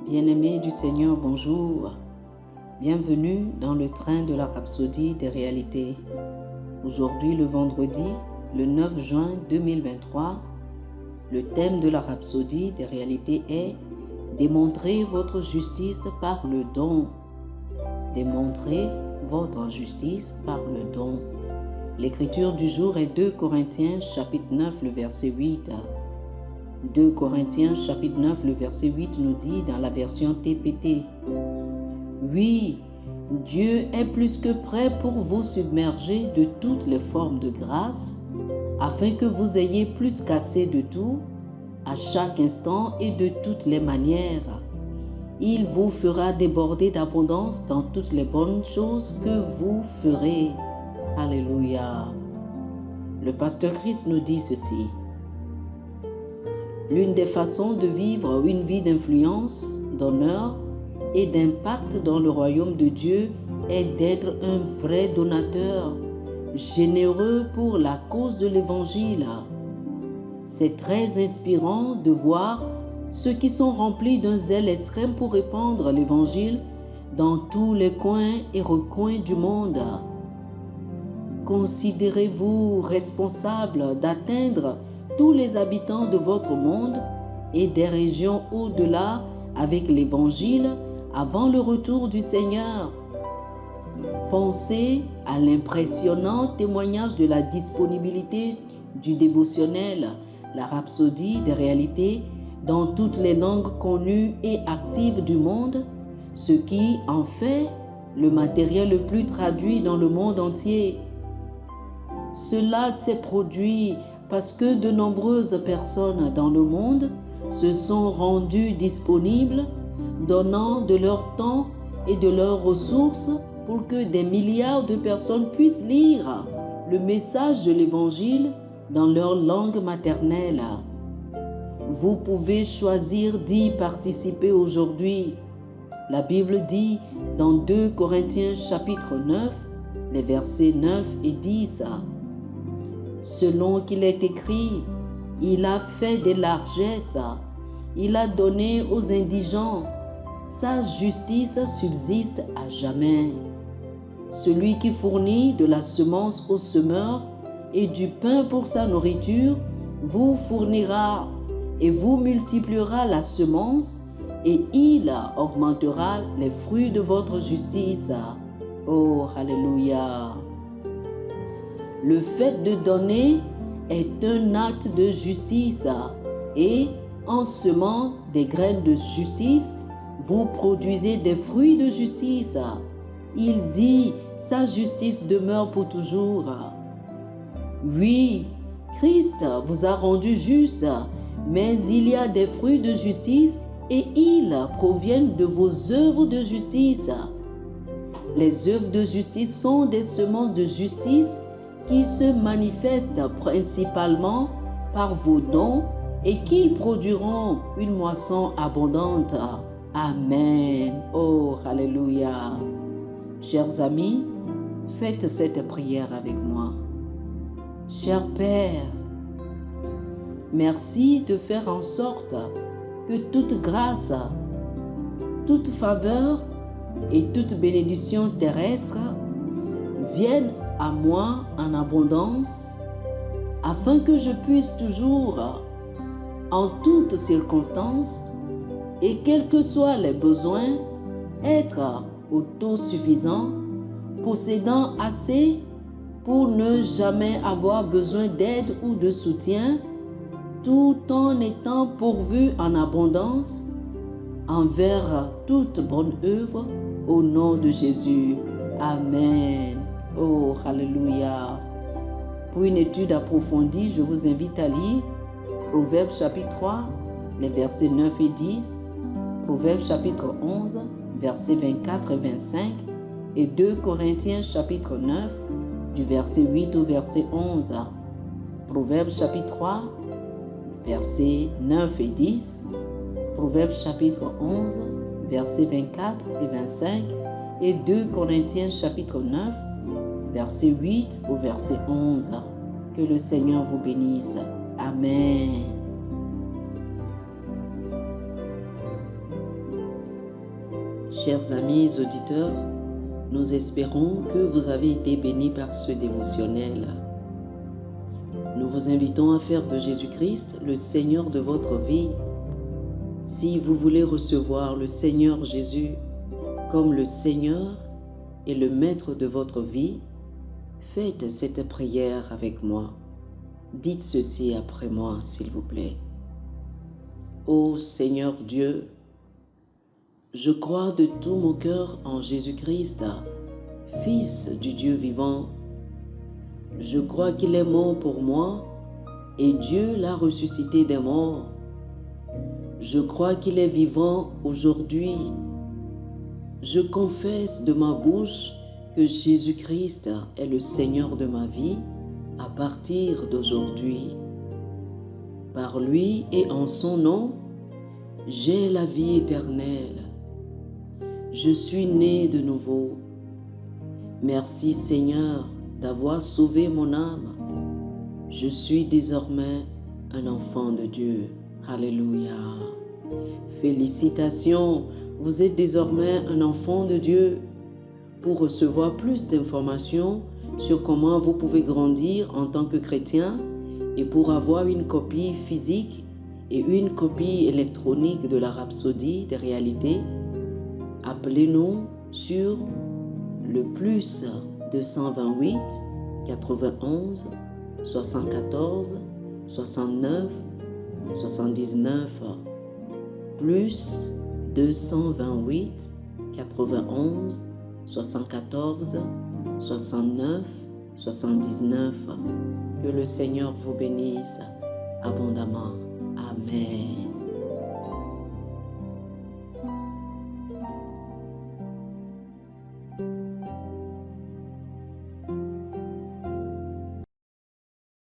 Bien-aimés du Seigneur, bonjour. Bienvenue dans le train de la rhapsodie des réalités. Aujourd'hui, le vendredi, le 9 juin 2023, le thème de la rhapsodie des réalités est « Démontrez votre justice par le don ». Démontrez votre justice par le don. L'écriture du jour est 2 Corinthiens chapitre 9, le verset 8. 2 Corinthiens chapitre 9, le verset 8 nous dit dans la version TPT: Oui, Dieu est plus que prêt pour vous submerger de toutes les formes de grâce, afin que vous ayez plus qu'assez de tout, à chaque instant et de toutes les manières. Il vous fera déborder d'abondance dans toutes les bonnes choses que vous ferez. Alléluia. Le pasteur Christ nous dit ceci: L'une des façons de vivre une vie d'influence, d'honneur et d'impact dans le royaume de Dieu est d'être un vrai donateur, généreux pour la cause de l'Évangile. C'est très inspirant de voir ceux qui sont remplis d'un zèle extrême pour répandre l'Évangile dans tous les coins et recoins du monde. Considérez-vous responsable d'atteindre tous les habitants de votre monde et des régions au-delà avec l'Évangile avant le retour du Seigneur. Pensez à l'impressionnant témoignage de la disponibilité du dévotionnel, la rhapsodie des réalités dans toutes les langues connues et actives du monde, ce qui en fait le matériel le plus traduit dans le monde entier. Cela s'est produit parce que de nombreuses personnes dans le monde se sont rendues disponibles, donnant de leur temps et de leurs ressources pour que des milliards de personnes puissent lire le message de l'Évangile dans leur langue maternelle. Vous pouvez choisir d'y participer aujourd'hui. La Bible dit dans 2 Corinthiens chapitre 9, les versets 9 et 10, selon qu'il est écrit, il a fait des largesses, il a donné aux indigents, sa justice subsiste à jamais. Celui qui fournit de la semence au semeur et du pain pour sa nourriture vous fournira et vous multipliera la semence et il augmentera les fruits de votre justice. Oh, alléluia! Le fait de donner est un acte de justice et en semant des graines de justice, vous produisez des fruits de justice. Il dit, sa justice demeure pour toujours. Oui, Christ vous a rendu juste, mais il y a des fruits de justice et ils proviennent de vos œuvres de justice. Les œuvres de justice sont des semences de justice qui se manifestent principalement par vos dons et qui produiront une moisson abondante. Amen. Oh, alléluia. Chers amis, faites cette prière avec moi. Cher Père, merci de faire en sorte que toute grâce, toute faveur et toute bénédiction terrestre viennent à moi en abondance, afin que je puisse toujours, en toutes circonstances, et quels que soient les besoins, être autosuffisant, possédant assez pour ne jamais avoir besoin d'aide ou de soutien, tout en étant pourvu en abondance envers toute bonne œuvre, au nom de Jésus. Amen. Oh, alléluia. Pour une étude approfondie, je vous invite à lire Proverbes chapitre 3, les versets 9 et 10, Proverbes chapitre 11, versets 24 et 25, et 2 Corinthiens chapitre 9, du verset 8 au verset 11. Proverbes chapitre 3, versets 9 et 10, Proverbes chapitre 11, versets 24 et 25, et 2 Corinthiens chapitre 9, verset 8 au verset 11. Que le Seigneur vous bénisse. Amen. Chers amis auditeurs, nous espérons que vous avez été bénis par ce dévotionnel. Nous vous invitons à faire de Jésus-Christ le Seigneur de votre vie. Si vous voulez recevoir le Seigneur Jésus comme le Seigneur et le Maître de votre vie, faites cette prière avec moi. Dites ceci après moi, s'il vous plaît. Ô Seigneur Dieu, je crois de tout mon cœur en Jésus-Christ, Fils du Dieu vivant. Je crois qu'il est mort pour moi et Dieu l'a ressuscité des morts. Je crois qu'il est vivant aujourd'hui. Je confesse de ma bouche que Jésus-Christ est le Seigneur de ma vie à partir d'aujourd'hui. Par lui et en son nom, j'ai la vie éternelle. Je suis né de nouveau. Merci Seigneur d'avoir sauvé mon âme. Je suis désormais un enfant de Dieu. Alléluia. Félicitations, vous êtes désormais un enfant de Dieu. Pour recevoir plus d'informations sur comment vous pouvez grandir en tant que chrétien et pour avoir une copie physique et une copie électronique de la Rhapsodie des réalités, appelez-nous sur le plus 228 91 74 69 79 plus 228 91 74 69 79. Que le Seigneur vous bénisse abondamment. Amen.